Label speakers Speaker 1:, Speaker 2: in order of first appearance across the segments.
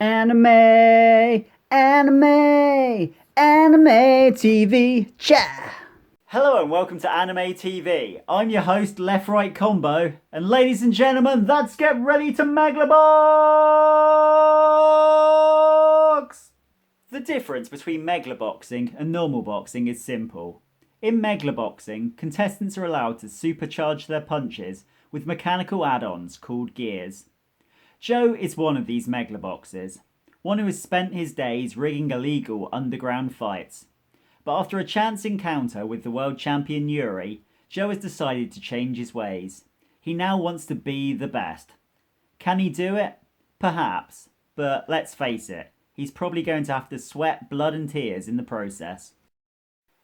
Speaker 1: Anime, anime, anime TV, cha! Hello and welcome to Anime TV. I'm your host, Left Right Combo, and ladies and gentlemen, let's get ready to Megalobox! The difference between Megaloboxing and normal boxing is simple. In Megaloboxing, contestants are allowed to supercharge their punches with mechanical add-ons called gears. Joe is one of these Megaloboxes, one who has spent his days rigging illegal underground fights. But after a chance encounter with the world champion Yuri, Joe has decided to change his ways. He now wants to be the best. Can he do it? Perhaps, but let's face it, he's probably going to have to sweat blood and tears in the process.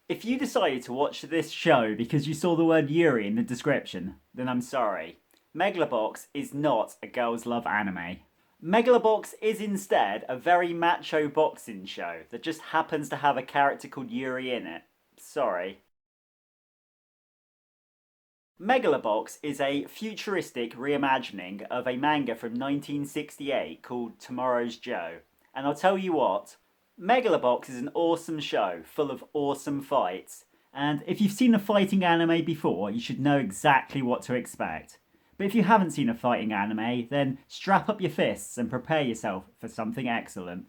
Speaker 1: If you decided to watch this show because you saw the word Yuri in the description, then I'm sorry. Megalobox is not a girls' love anime. Megalobox is instead a very macho boxing show that just happens to have a character called Yuri in it. Sorry. Megalobox is a futuristic reimagining of a manga from 1968 called Tomorrow's Joe. And I'll tell you what, Megalobox is an awesome show full of awesome fights. And if you've seen a fighting anime before, you should know exactly what to expect. But if you haven't seen a fighting anime, then strap up your fists and prepare yourself for something excellent.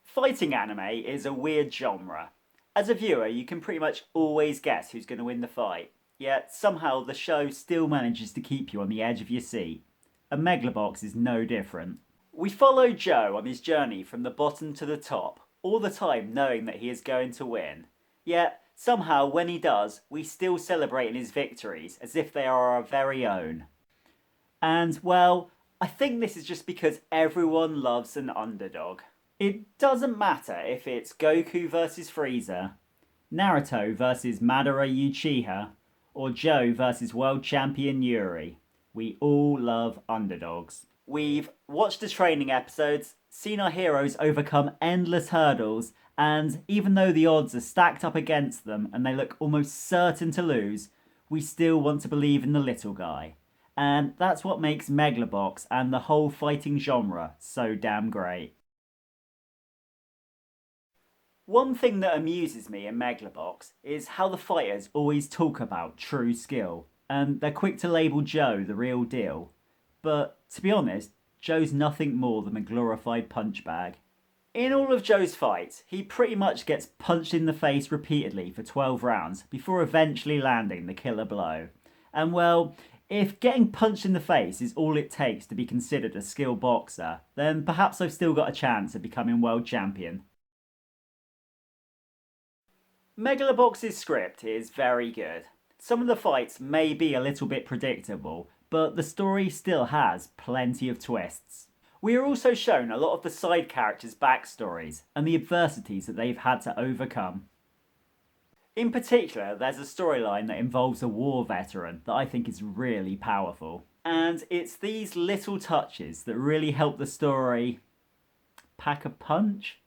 Speaker 1: Fighting anime is a weird genre. As a viewer, you can pretty much always guess who's going to win the fight, yet somehow the show still manages to keep you on the edge of your seat. And Megalobox is no different. We follow Joe on his journey from the bottom to the top, all the time knowing that he is going to win. Yet, somehow, when he does, we still celebrate in his victories as if they are our very own. And, well, I think this is just because everyone loves an underdog. It doesn't matter if it's Goku versus Frieza, Naruto versus Madara Uchiha, or Joe versus world champion Yuri. We all love underdogs. We've watched the training episodes, seen our heroes overcome endless hurdles, and even though the odds are stacked up against them and they look almost certain to lose, we still want to believe in the little guy. And that's what makes Megalobox and the whole fighting genre so damn great. One thing that amuses me in Megalobox is how the fighters always talk about true skill, and they're quick to label Joe the real deal. But to be honest, Joe's nothing more than a glorified punch bag. In all of Joe's fights, he pretty much gets punched in the face repeatedly for 12 rounds before eventually landing the killer blow. And well, if getting punched in the face is all it takes to be considered a skilled boxer, then perhaps I've still got a chance of becoming world champion. Megalobox's script is very good. Some of the fights may be a little bit predictable, but the story still has plenty of twists. We are also shown a lot of the side characters' backstories and the adversities that they've had to overcome. In particular, there's a storyline that involves a war veteran that I think is really powerful. And it's these little touches that really help the story pack a punch.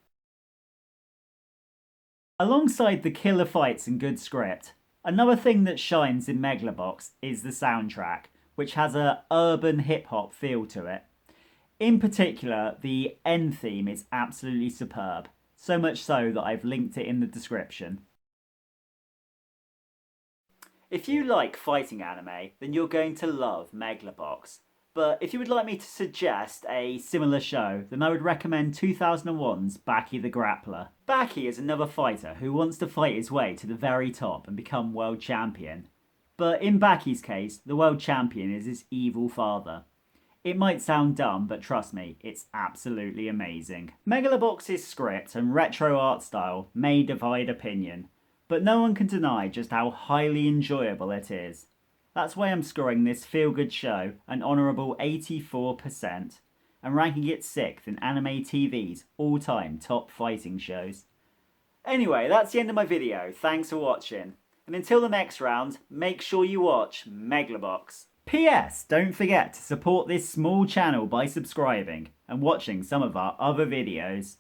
Speaker 1: Alongside the killer fights and good script, another thing that shines in Megalobox is the soundtrack, which has a urban hip-hop feel to it. In particular, the end theme is absolutely superb, so much so that I've linked it in the description. If you like fighting anime, then you're going to love Megalobox. But if you would like me to suggest a similar show, then I would recommend 2001's Baki the Grappler. Baki is another fighter who wants to fight his way to the very top and become world champion. But in Baki's case, the world champion is his evil father. It might sound dumb, but trust me, it's absolutely amazing. Megalobox's script and retro art style may divide opinion, but no one can deny just how highly enjoyable it is. That's why I'm scoring this feel-good show an honourable 84% and ranking it 6th in Anime TV's all-time top fighting shows. Anyway, that's the end of my video. Thanks for watching. And until the next round, make sure you watch Megalobox. P.S. Don't forget to support this small channel by subscribing and watching some of our other videos.